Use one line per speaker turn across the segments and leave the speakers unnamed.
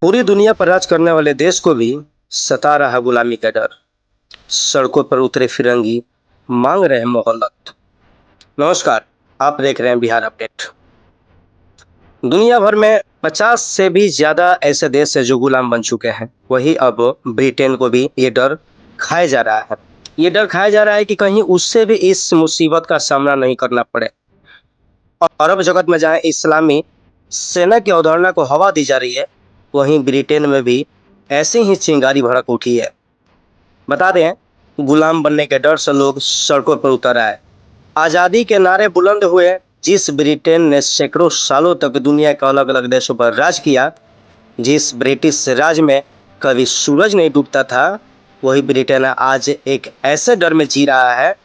पूरी दुनिया पर राज करने वाले देश को भी सता रहा है गुलामी का डर। सड़कों पर उतरे फिरंगी मांग रहे हैं मोहल्लत। नमस्कार, आप देख रहे हैं बिहार अपडेट। दुनिया भर में 50 से भी ज्यादा ऐसे देश है जो गुलाम बन चुके हैं। वही अब ब्रिटेन को भी ये डर खाया जा रहा है। ये डर खाया जा रहा है कि कहीं उससे भी इस मुसीबत का सामना नहीं करना पड़े। और अरब जगत में जहां इस्लामी सेना की अवधारणा को हवा दी जा रही है, वहीं ब्रिटेन में भी ऐसी ही चिंगारी भड़क उठी है। बता दें, गुलाम बनने के डर से लोग सड़कों पर उतर आए। आज़ादी के नारे बुलंद हुए। जिस ब्रिटेन ने सैकड़ों सालों तक दुनिया के अलग अलग देशों पर राज किया, जिस ब्रिटिश राज में कभी सूरज नहीं डूबता था, वही ब्रिटेन आज एक ऐसे डर में जी रहा है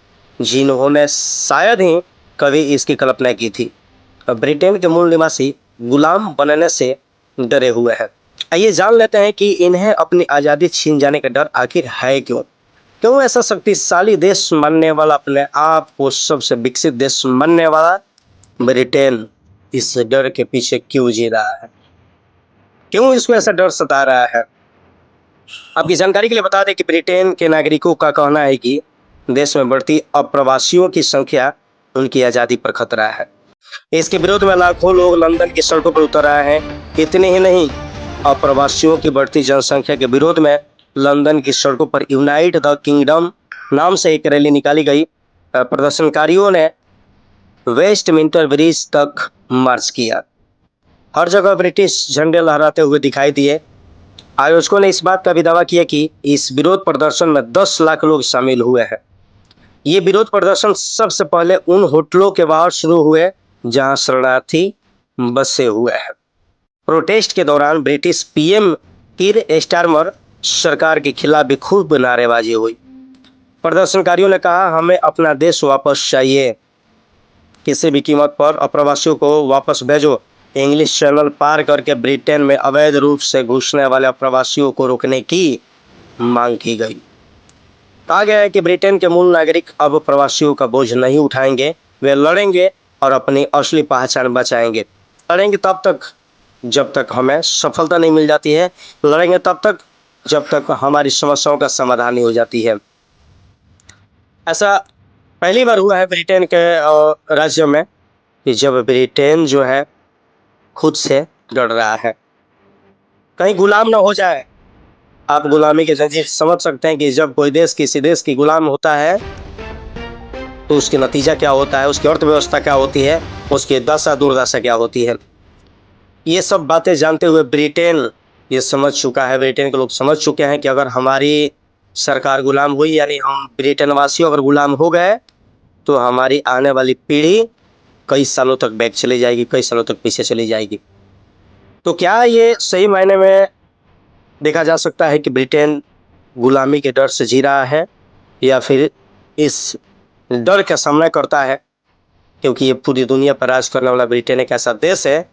जिन्होंने शायद ही कभी इसकी कल्पना की थी। और ब्रिटेन के मूल निवासी गुलाम बनने से डरे हुए हैं। आइए जान लेते हैं कि इन्हें अपनी आज़ादी छीन जाने का डर आखिर है क्यों। क्यों ऐसा शक्तिशाली देश मानने वाला, अपने आप को सबसे विकसित देश मानने वाला ब्रिटेन इस डर के पीछे क्यों जी रहा है, क्यों इसको ऐसा डर सता रहा है। आपकी जानकारी के लिए बता दें कि ब्रिटेन के नागरिकों का कहना है कि देश में बढ़ती अप्रवासियों की संख्या उनकी आज़ादी पर खतरा है। इसके विरोध में लाखों लोग लंदन की सड़कों पर उतर आए हैं। इतने ही नहीं, अप्रवासियों की बढ़ती जनसंख्या के विरोध में लंदन की सड़कों पर यूनाइट द किंगडम नाम से एक रैली निकाली गई। प्रदर्शनकारियों ने वेस्टमिंस्टर ब्रिज तक मार्च किया। हर जगह ब्रिटिश झंडे लहराते हुए दिखाई दिए। आयोजकों ने इस बात का भी दावा किया कि इस विरोध प्रदर्शन में 10 लाख लोग शामिल हुए हैं। ये विरोध प्रदर्शन सबसे पहले उन होटलों के बाहर शुरू हुए जहां शरणार्थी बसे हुए हैं। प्रोटेस्ट के दौरान ब्रिटिश पीएम कीर स्टारमर सरकार के खिलाफ भी खूब नारेबाजी हुई। प्रदर्शनकारियों ने कहा, हमें अपना देश वापस चाहिए, किसी भी कीमत पर अप्रवासियों को वापस भेजो। इंग्लिश चैनल पार करके ब्रिटेन में अवैध रूप से घुसने वाले अप्रवासियों को रोकने की मांग की गई। कहा गया है कि ब्रिटेन के मूल नागरिक अब प्रवासियों का बोझ नहीं उठाएंगे। वे लड़ेंगे और अपनी असली पहचान बचाएंगे। लड़ेंगे तब तक जब तक हमें सफलता नहीं मिल जाती है। लड़ेंगे तब तक जब तक हमारी समस्याओं का समाधान नहीं हो जाती है। ऐसा पहली बार हुआ है ब्रिटेन के राज्य में कि जब ब्रिटेन जो है खुद से डर रहा है, कहीं गुलाम ना हो जाए। आप गुलामी की जंजीर समझ सकते हैं कि जब कोई देश किसी देश की गुलाम होता है तो उसकी नतीजा क्या होता है, उसकी अर्थव्यवस्था क्या होती है, उसकी दशा दुर्दशा क्या होती है। ये सब बातें जानते हुए ब्रिटेन ये समझ चुका है, ब्रिटेन के लोग समझ चुके हैं कि अगर हमारी सरकार गुलाम हुई, यानी हम ब्रिटेन वासी अगर गुलाम हो गए, तो हमारी आने वाली पीढ़ी कई सालों तक बैक चली जाएगी, कई सालों तक पीछे चली जाएगी। तो क्या ये सही मायने में देखा जा सकता है कि ब्रिटेन गुलामी के डर से जी रहा है, या फिर इस डर का सामना करता है क्योंकि ये पूरी दुनिया पर राज करने वाला ब्रिटेन एक ऐसा देश है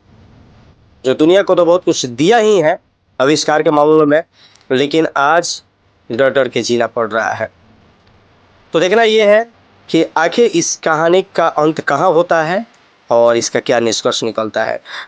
जो दुनिया को तो बहुत कुछ दिया ही है आविष्कार के मामलों में, लेकिन आज डर डर के जीना पड़ रहा है। तो देखना ये है कि आखिर इस कहानी का अंत कहाँ होता है और इसका क्या निष्कर्ष निकलता है।